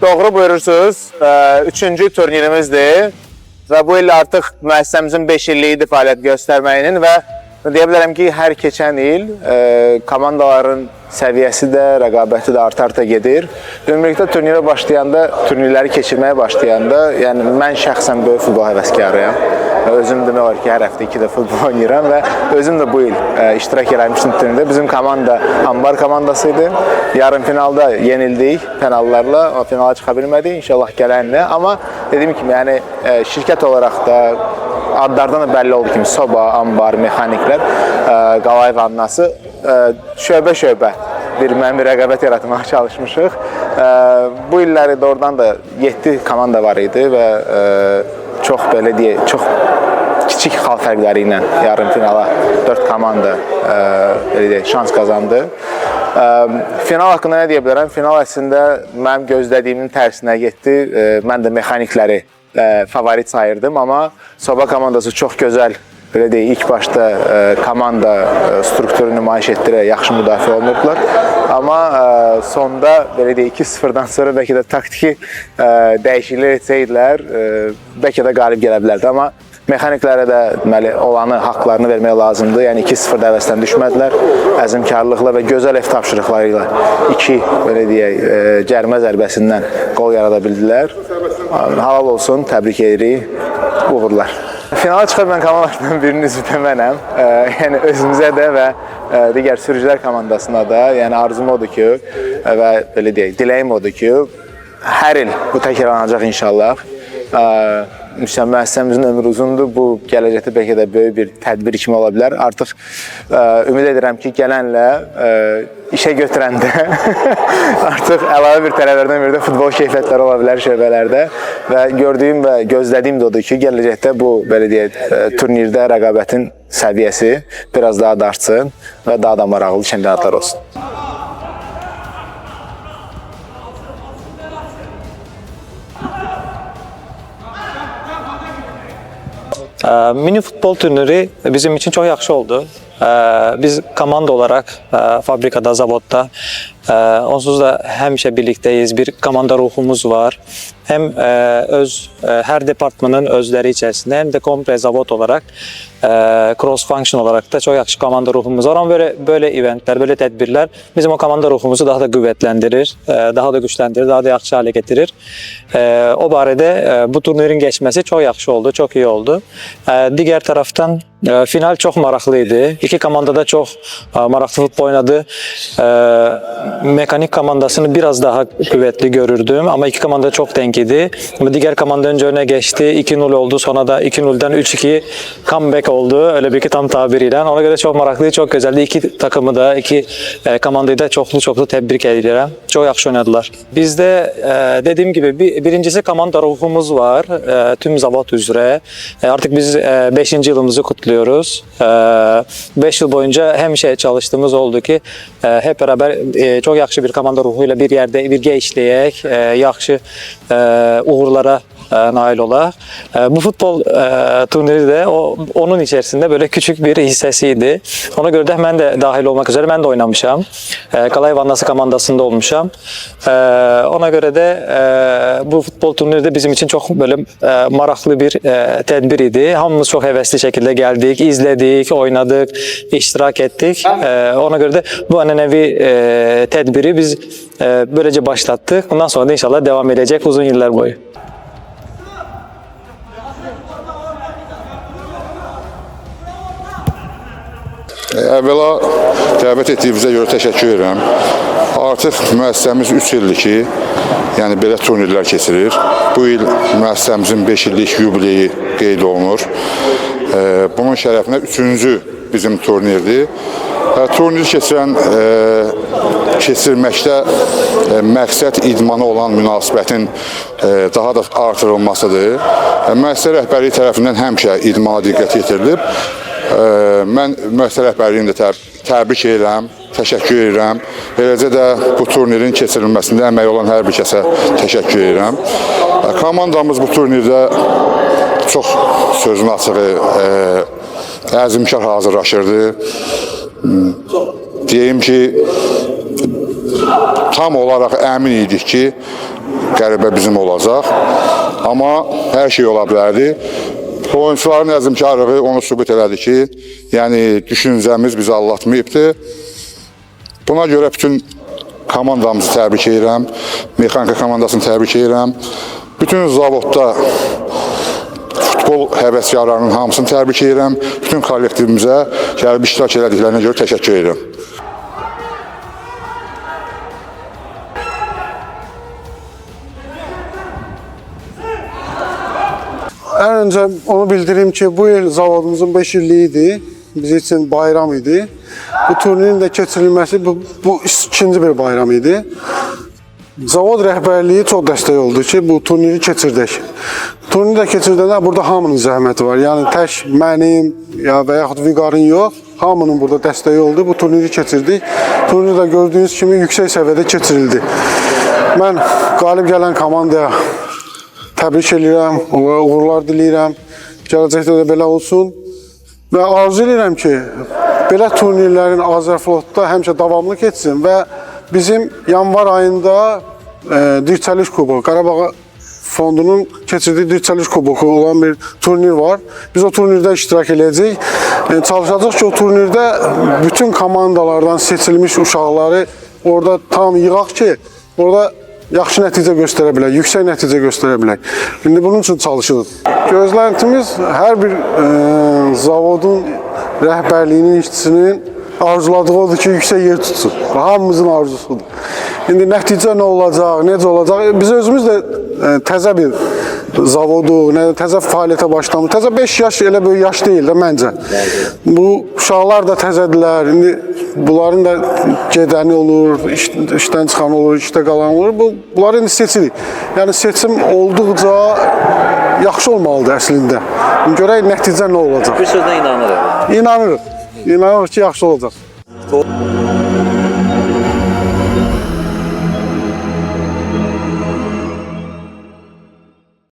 Doğru buyurursunuz. Üçüncü turnirimizdir. Və bu il artıq müəssisəmizin 5 illiyidir fəaliyyət göstərməyinin və deyə bilərəm ki, hər keçən il komandaların səviyyəsi də, rəqabəti də arta-arta gedir. Ümumilikdə turnirə başlayanda, turnirləri keçirməyə başlayanda, yəni mən şəxsən böyük futbol həvəskarıyam. Özüm demək olar ki, hər həftə 2 də futbol oynayıram və özüm də bu il iştirak eləmişdim turnirdə. Bizim komanda Ambar komandası idi. Yarım finalda yenildik penallarla, o finala çıxa bilmədik. İnşallah gələnlə. Amma dediyim kimi, yəni şirkət olaraq da adlardan da bəlli oldu kimi Soba, Ambar, Mexaniklər, Qalayev Annası şöbə-şöbə bir rəqabət yaratmağa çalışmışıq. Bu illəri doğrudan da 7 komanda var idi və çox belə deyək, çox kiçik xal fərqləri ilə yarım finala 4 komanda belə deyək, şans qazandı. Final haqqında nə deyə bilərəm? Final əslində mənim gözlədiyimin tərsinə getdi. Mən də Mexanikləri favorit sayırdım, amma Soba komandası çox gözəl, belə deyək, ilk başda komanda strukturu nümayiş etdirə, yaxşı müdafiə olunurdular. Amma sonda, belə deyək, 2-0-dan sonra bəlkə də taktiki dəyişikliklər etsəydilər, bəlkə də qalib gələ bilərdi. Amma Mexaniklərə də deməli, olanı, haqlarını vermək lazımdır. Yəni 2-0 dəvəsdən düşmədilər. Əzmkarlıqla və gözəl ev tapşırıqları ilə 2, belə deyək, cərimə zərbəsindən qol yarada bildilər. Halal olsun, təbrik edirik, uğurlar. Finala çıxa bilən komandalardan birinin üzvü də mənəm. Yəni özümüzə də və digər sürücülər komandasına da, yəni arzum odur ki, və belə deyək, diləyim odur ki, hər il bu təkrarlanacaq inşallah. Müəssisəmizin ömrü uzundur. Bu gələcəkdə bəlkə də böyük bir tədbir kimi ola bilər. Artıq ümid edirəm ki, gələnlə işə götürəndə artıq əlavə bir tələblərdən biri də futbol keyfiyyətləri ola bilər şöbələrdə və gördüyüm və gözlədiyim də odur ki, gələcəkdə bu, belə deyək, turnirdə rəqabətin səviyyəsi biraz daha da artsın və daha da maraqlı çempionatlar olsun. Mini futbol turniri bizim için çok yaxşı oldu. Biz komanda olarak fabrikada, zavodda onsuz da həmişə birlikteyiz. Bir komanda ruhumuz var. Hem her departmanın özləri içerisinde hem de komple zavod olarak cross function olarak da çok yaxşı komanda ruhumuz var. Ama böyle eventler, böyle tedbirler bizim o komanda ruhumuzu daha da qüvvətləndirir, daha da güçləndirir, daha da yaxşı hale getirir. O barədə bu turnirin geçmesi çok yaxşı oldu, çok iyi oldu. Diğer taraftan final çok maraqlıydı. İki komanda da çok maraqlı futbol oynadı. Mekanik komandasını biraz daha kuvvetli görürdüm ama iki komanda çok denk idi. Diğer komanda önce öne geçti. 2-0 oldu. Sonra da 2-0'dan 3-2 comeback oldu. Öyle bir ki tam tabiriyle. Ona göre çok maraklıydı, çok güzeldi. İki takımı da, iki komandayı da çoklu tebrik ediyorum. Çok yaxşı oynadılar. Bizde dediğim gibi birincisi komanda ruhumuz var. Tüm zavod üzere. Artık biz 5. yılımızı kutluyoruz. 5 yıl boyunca həmişə çalıştığımız oldu ki hep beraber çok yaxşı bir komanda ruhuyla bir yerde birgə işləyək, yaxşı uğurlara nail olaq. Bu futbol turniri de onun içerisinde böyle küçük bir hissesiydi. Ona göre de mən de dahil olmak üzere ben de oynamışam. Qalayev Annası komandasında olmuşam. Ona göre de bu futbol turniri de bizim için çok böyle maraqlı bir tedbir idi. Hamımız çok hevesli şekilde geldik, izledik, oynadık, iştirak ettik. Ona göre de bu ənənəvi tedbiri biz böylece başlattık. Bundan sonra da inşallah devam edecek uzun yıllar boyu. Əvvəla dəvət etdiyinizə görə təşəkkür edirəm. Artıq müəssisəmiz 3 ildir ki, yəni belə turnirlər keçirir. Bu il müəssisəmizin 5 illik yubileyi qeyd olunur. Bunun şərəfinə 3-cü bizim turnirdir. Turnir keçirməkdə məqsəd idmana olan münasibətin daha da artırılmasıdır. Müəssisə rəhbərliyi tərəfindən həmişə idmana diqqət yetirilib. Mən müəssisə rəhbərliyini də təbrik edirəm, təşəkkür edirəm. Eləcə də bu turnirin keçirilməsində əmək olan hər bir kəsə təşəkkür edirəm. Komandamız bu turnirdə çox sözün açığı əzmkar hazırlaşırdı. Deyim ki, tam olaraq əmin idik ki, qələbə bizim olacaq. Amma hər şey ola bilərdi. Oyunçuların əzmkarlığı onu sübut elədi ki, yəni düşüncəmiz bizi aldatmayıbdı. Buna görə bütün komandamızı təbrik edirəm, mexanika komandasını təbrik edirəm. Bütün zavodda futbol həvəskarlarının hamısını təbrik edirəm. Bütün kollektivimizə gəlib iştirak elədiklərinə görə təşəkkür edirəm. En önce onu bildireyim ki bu yıl zavodumuzun 5 illiğiydi. Bizim için bayram idi. Bu turnirin de keçirilmesi bu ikinci bir bayram idi. Zavod rəhbərliyi çox dəstək oldu ki, bu turniri keçirdək. Turniri də keçirdəndə burada hamının zəhməti var. Yəni tək mənim ya və yaxud Viqarın yox, hamının burada dəstəyi oldu. Bu turniri keçirdik. Turnir də gördüyünüz kimi yüksək səviyyədə keçirildi. Mən qalib gələn komandaya təbrik edirəm, uğurlar diləyirəm. Gələcəkdə də belə olsun. Və arzu edirəm ki, belə turnirlərin Azərflotda həmişə davamlı keçsin və bizim yanvar ayında Dirçəliş Kuboku, Qarabağ Fondunun keçirdiyi Dirçəliş Kuboku olan bir turnir var. Biz o turnirdə iştirak edəcəyik. Çalışacağıq ki, o turnirdə bütün komandalardan seçilmiş uşaqları orada tam yığaq ki, orada yaxşı nəticə göstərə bilək, yüksək nəticə göstərə bilək. İndi bunun üçün çalışırıq. Gözləntimiz hər bir zavodun rəhbərliyinin, işçisinin arzuladığı odur ki, yüksək yer tutsun. Hamımızın arzusudur. İndi nəticə nə olacaq, necə olacaq? Biz özümüz də təzə bir zavoduq, təzə fəaliyyətə başlamış. Təzə 5 yaş elə böyük yaş deyil də məncə. Bu uşaqlar da təzədirlər. İndi bunların da gedəni olur, işdən çıxan olur, işdə qalan olur. Bunları indi seçirik. Yəni seçim olduqca yaxşı olmalıdır əslində. Görək nəticə nə olacaq. Bir sözlə inanırıq. İnanırıq. İnanırıq ki, yaxşı olacaq.